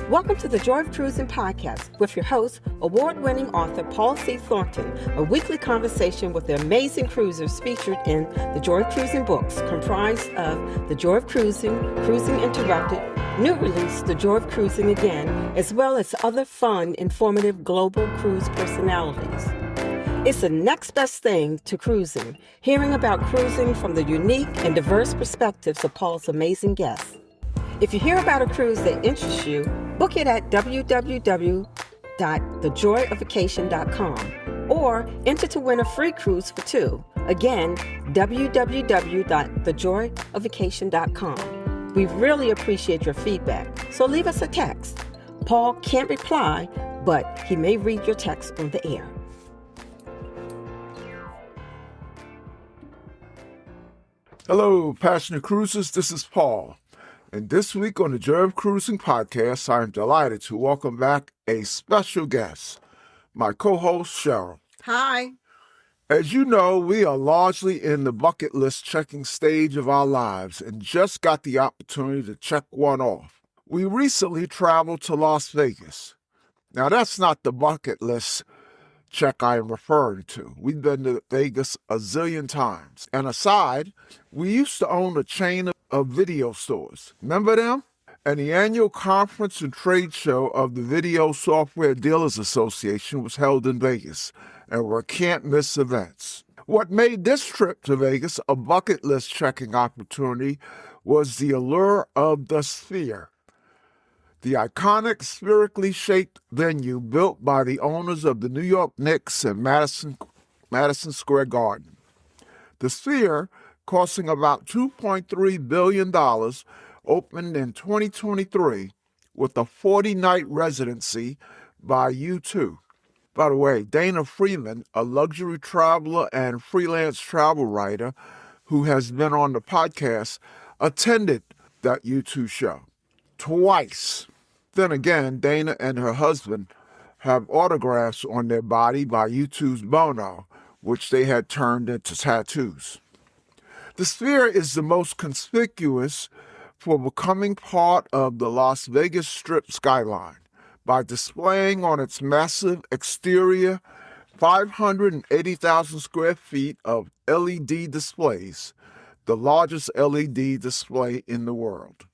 Welcome to the Joy of Cruising podcast with your host, award-winning author Paul C. Thornton, a weekly conversation with the amazing cruisers featured in the Joy of Cruising books, comprised of The Joy of Cruising, Cruising Interrupted, new release, The Joy of Cruising Again, as well as other fun, informative global cruise personalities. It's the next best thing to cruising, hearing about cruising from the unique and diverse perspectives of Paul's amazing guests. If you hear about a cruise that interests you, book it at www.thejoyofacation.com or enter to win a free cruise for two. Again, www.thejoyofacation.com. We really appreciate your feedback, so leave us a text. Paul can't reply, but he may read your text on the air. Hello, passionate cruisers. This is Paul. And this week on the Joy of Cruising podcast, I am delighted to welcome back a special guest, my co-host, Cheryl. Hi. As you know, we are largely in the bucket list checking stage of our lives and just got the opportunity to check one off. We recently traveled to Las Vegas. Now, that's not the bucket list check I am referring to. We've been to Vegas a zillion times. And aside, we used to own a chain of video stores. Remember them? And the annual conference and trade show of the Video Software Dealers Association was held in Vegas and were can't-miss events. What made this trip to Vegas a bucket list checking opportunity was the allure of the Sphere, the iconic spherically shaped venue built by the owners of the New York Knicks and Madison Square Garden. The Sphere, costing about $2.3 billion, opened in 2023 with a 40-night residency by U2. By the way, Dana Freeman, a luxury traveler and freelance travel writer who has been on the podcast, attended that U2 show twice. Then again, Dana and her husband have autographs on their body by U2's Bono, which they had turned into tattoos. The Sphere is the most conspicuous for becoming part of the Las Vegas Strip skyline by displaying on its massive exterior 580,000 square feet of LED displays, the largest LED display in the world.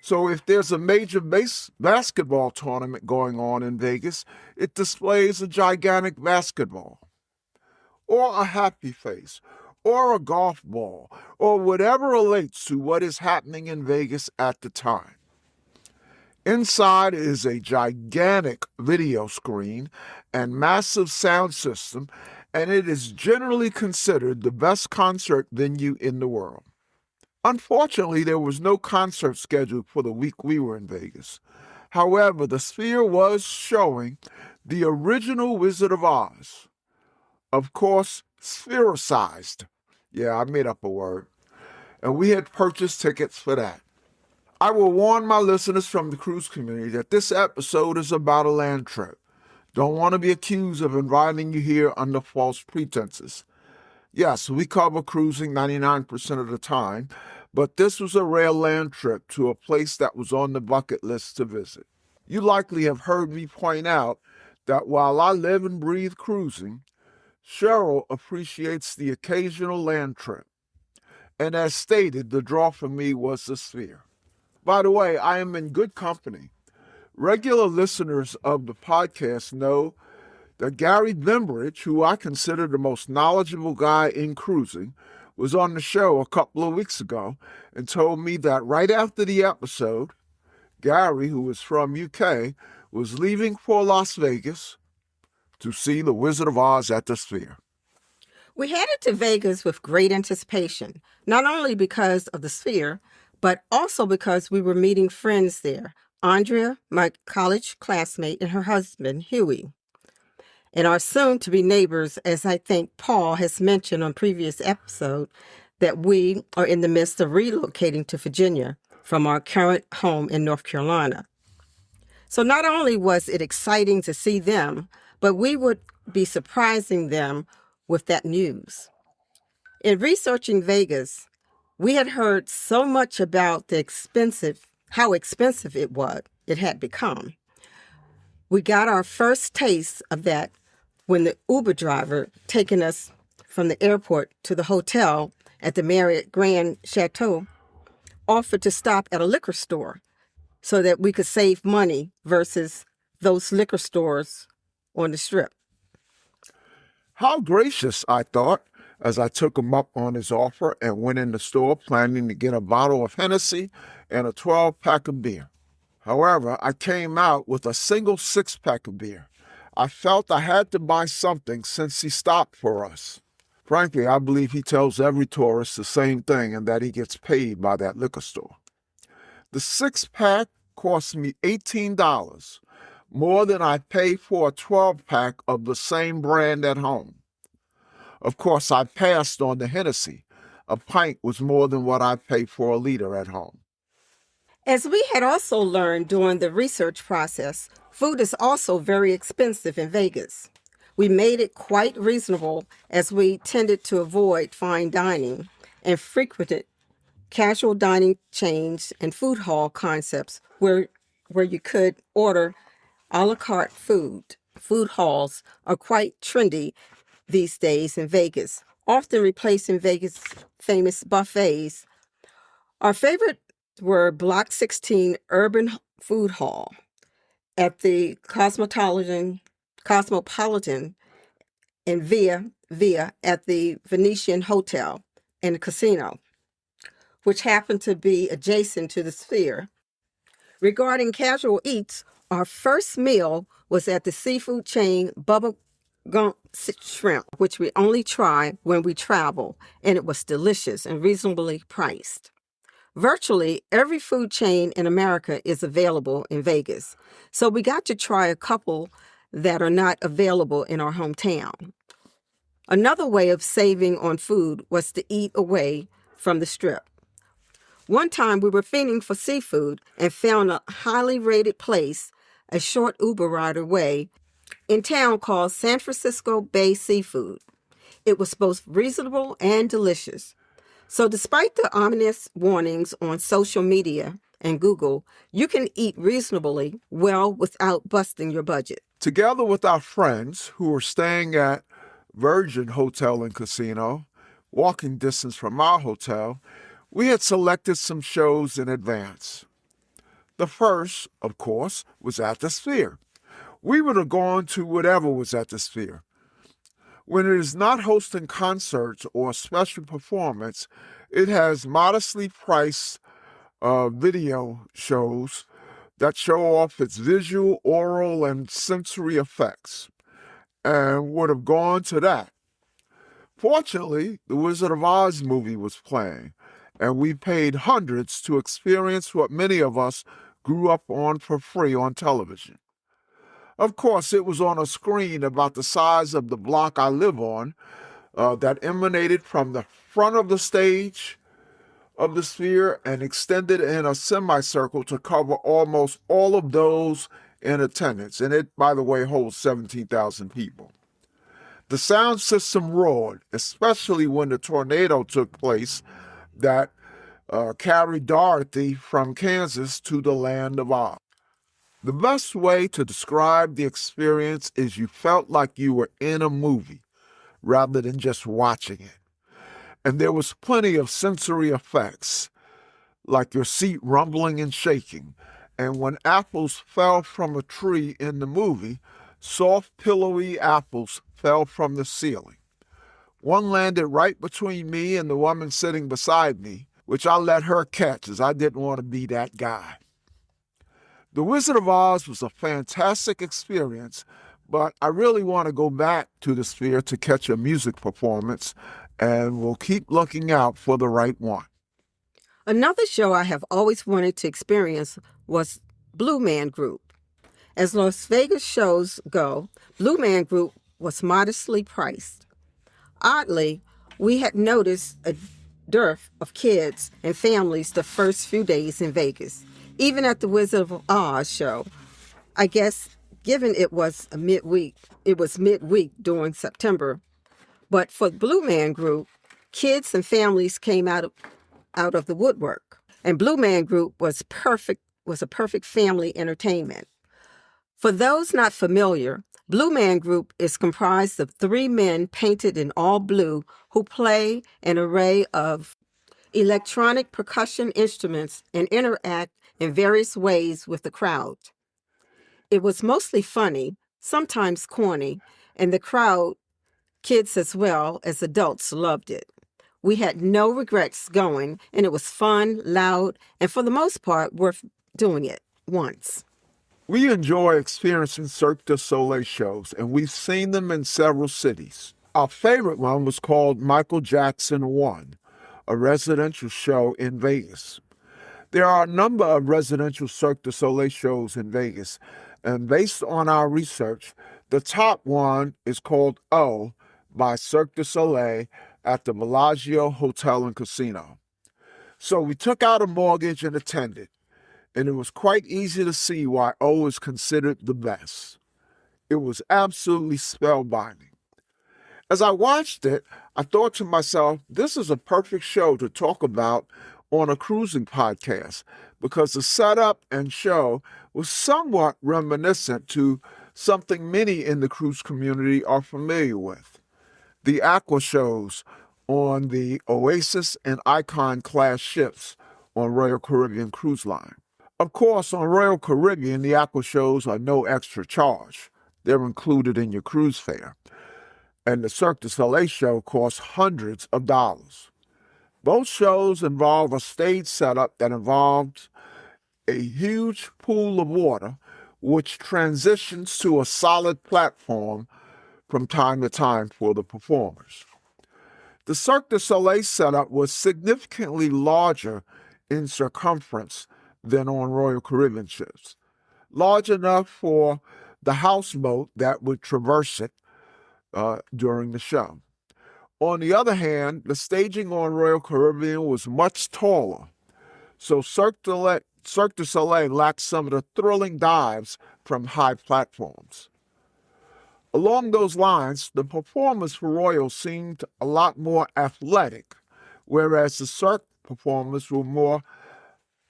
So if there's a major basketball tournament going on in Vegas, it displays a gigantic basketball, or a happy face, or a golf ball, or whatever relates to what is happening in Vegas at the time. Inside is a gigantic video screen and massive sound system, and it is generally considered the best concert venue in the world. Unfortunately, there was no concert scheduled for the week we were in Vegas. However, the Sphere was showing the original Wizard of Oz. Of course, sphericized. Yeah, I made up a word. And we had purchased tickets for that. I will warn my listeners from the cruise community that this episode is about a land trip. Don't want to be accused of inviting you here under false pretenses. Yes, we cover cruising 99% of the time, but this was a rare land trip to a place that was on the bucket list to visit. You likely have heard me point out that while I live and breathe cruising, Cheryl appreciates the occasional land trip. And as stated, the draw for me was the Sphere. By the way, I am in good company. Regular listeners of the podcast know that Gary Bembridge, who I consider the most knowledgeable guy in cruising, was on the show a couple of weeks ago and told me that right after the episode, Gary, who is from UK, was leaving for Las Vegas to see the Wizard of Oz at the Sphere. We headed to Vegas with great anticipation, not only because of the Sphere, but also because we were meeting friends there. Andrea, my college classmate, and her husband, Huey, and our soon-to-be neighbors, as I think Paul has mentioned on previous episode, that we are in the midst of relocating to Virginia from our current home in North Carolina. So not only was it exciting to see them, but we would be surprising them with that news. In researching Vegas, we had heard so much about how expensive it was, it had become. We got our first taste of that when the Uber driver taking us from the airport to the hotel at the Marriott Grand Chateau offered to stop at a liquor store so that we could save money versus those liquor stores on the strip. How gracious, I thought, as I took him up on his offer and went in the store planning to get a bottle of Hennessy and a 12-pack of beer. However, I came out with a single 6-pack of beer. I felt I had to buy something since he stopped for us. Frankly, I believe he tells every tourist the same thing and that he gets paid by that liquor store. The 6-pack cost me $18, more than I pay for a 12-pack of the same brand at home. Of course, I passed on the Hennessy. A pint was more than what I pay for a liter at home. As we had also learned during the research process, food is also very expensive in Vegas. We made it quite reasonable as we tended to avoid fine dining and frequented casual dining chains and food hall concepts where you could order a la carte food. Food halls are quite trendy these days in Vegas, often replacing Vegas' famous buffets. Our favorite were Block 16 Urban Food Hall at the Cosmopolitan and Via at the Venetian Hotel and Casino, which happened to be adjacent to the Sphere. Regarding casual eats, our first meal was at the seafood chain Bubba Gump Shrimp, which we only try when we travel, and it was delicious and reasonably priced. Virtually every food chain in America is available in Vegas, so we got to try a couple that are not available in our hometown. Another way of saving on food was to eat away from the Strip. One time we were fiending for seafood and found a highly rated place a short Uber ride away in town called San Francisco Bay Seafood. It was both reasonable and delicious. So despite the ominous warnings on social media and Google, you can eat reasonably well without busting your budget. Together with our friends who were staying at Virgin Hotel and Casino, walking distance from our hotel, we had selected some shows in advance. The first, of course, was at the Sphere. We would have gone to whatever was at the Sphere. When it is not hosting concerts or special performance, it has modestly priced video shows that show off its visual, oral, and sensory effects, and would have gone to that. Fortunately, the Wizard of Oz movie was playing, and we paid hundreds to experience what many of us grew up on for free on television. Of course, it was on a screen about the size of the block I live on that emanated from the front of the stage of the Sphere and extended in a semicircle to cover almost all of those in attendance. And it, by the way, holds 17,000 people. The sound system roared, especially when the tornado took place that carried Dorothy from Kansas to the land of Oz. The best way to describe the experience is you felt like you were in a movie rather than just watching it. And there was plenty of sensory effects, like your seat rumbling and shaking. And when apples fell from a tree in the movie, soft, pillowy apples fell from the ceiling. One landed right between me and the woman sitting beside me, which I let her catch as I didn't want to be that guy. The Wizard of Oz was a fantastic experience, but I really want to go back to the Sphere to catch a music performance, and we'll keep looking out for the right one. Another show I have always wanted to experience was Blue Man Group. As Las Vegas shows go, Blue Man Group was modestly priced. Oddly, we had noticed a dearth of kids and families the first few days in Vegas, even at the Wizard of Oz show. I guess given it was midweek during September. But for the Blue Man Group, kids and families came out of the woodwork. And Blue Man Group was perfect was a perfect family entertainment. For those not familiar, Blue Man Group is comprised of 3 men painted in all blue who play an array of electronic percussion instruments and interact in various ways with the crowd. It was mostly funny, sometimes corny, and the crowd, kids as well as adults, loved it. We had no regrets going, and it was fun, loud, and for the most part, worth doing it once. We enjoy experiencing Cirque du Soleil shows, and we've seen them in several cities. Our favorite one was called Michael Jackson 1, a residential show in Vegas. There are a number of residential Cirque du Soleil shows in Vegas, and based on our research, the top one is called O by Cirque du Soleil at the Bellagio Hotel and Casino. So we took out a mortgage and attended, and it was quite easy to see why O is considered the best. It was absolutely spellbinding. As I watched it, I thought to myself, this is a perfect show to talk about on a cruising podcast because the setup and show was somewhat reminiscent to something many in the cruise community are familiar with: the aqua shows on the Oasis and Icon class ships on Royal Caribbean Cruise Line. Of course, on Royal Caribbean, the aqua shows are no extra charge. They're included in your cruise fare. And the Cirque du Soleil show costs hundreds of dollars. Both shows involve a stage setup that involves a huge pool of water, which transitions to a solid platform from time to time for the performers. The Cirque du Soleil setup was significantly larger in circumference than on Royal Caribbean ships, large enough for the houseboat that would traverse it during the show. On the other hand, the staging on Royal Caribbean was much taller, so Cirque du Soleil lacked some of the thrilling dives from high platforms. Along those lines, the performers for Royal seemed a lot more athletic, whereas the Cirque performers were more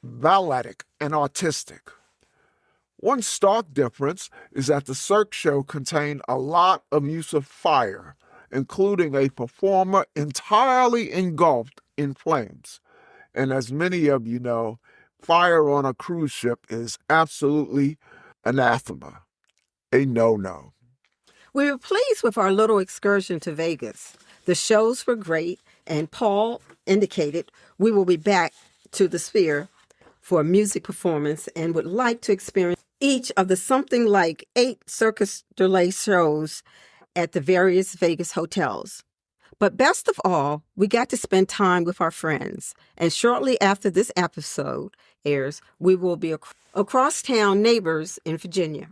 balletic and artistic. One stark difference is that the Cirque show contained a lot of use of fire, including a performer entirely engulfed in flames. And as many of you know, fire on a cruise ship is absolutely anathema, a no-no. We were pleased with our little excursion to Vegas. The shows were great, and Paul indicated we will be back to the Sphere for a music performance and would like to experience each of the something like 8 Cirque du Soleil shows at the various Vegas hotels. But best of all, we got to spend time with our friends. And shortly after this episode airs, we will be across town neighbors in Virginia.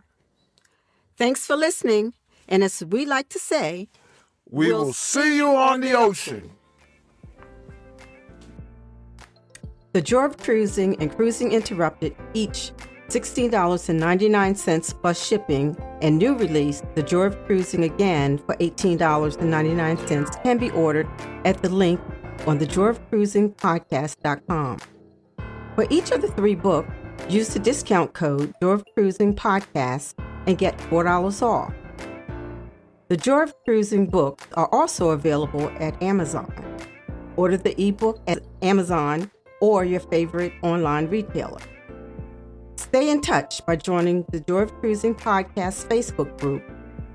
Thanks for listening. And as we like to say, we will see you on the ocean. The Joy of Cruising and Cruising Interrupted, each $16.99 plus shipping, and new release, The Joy of Cruising Again for $18.99, can be ordered at the link on thejoyofcruisingpodcast.com. For each of the 3 books, use the discount code Joy of Cruising Podcast and get $4 off. The Joy of Cruising books are also available at Amazon. Order the ebook at Amazon or your favorite online retailer. Stay in touch by joining the Joy of Cruising Podcast Facebook group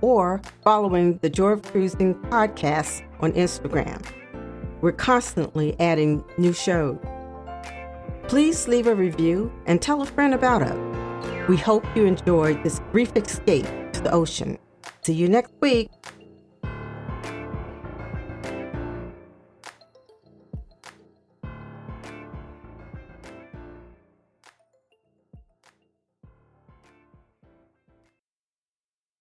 or following the Joy of Cruising Podcast on Instagram. We're constantly adding new shows. Please leave a review and tell a friend about us. We hope you enjoyed this brief escape to the ocean. See you next week.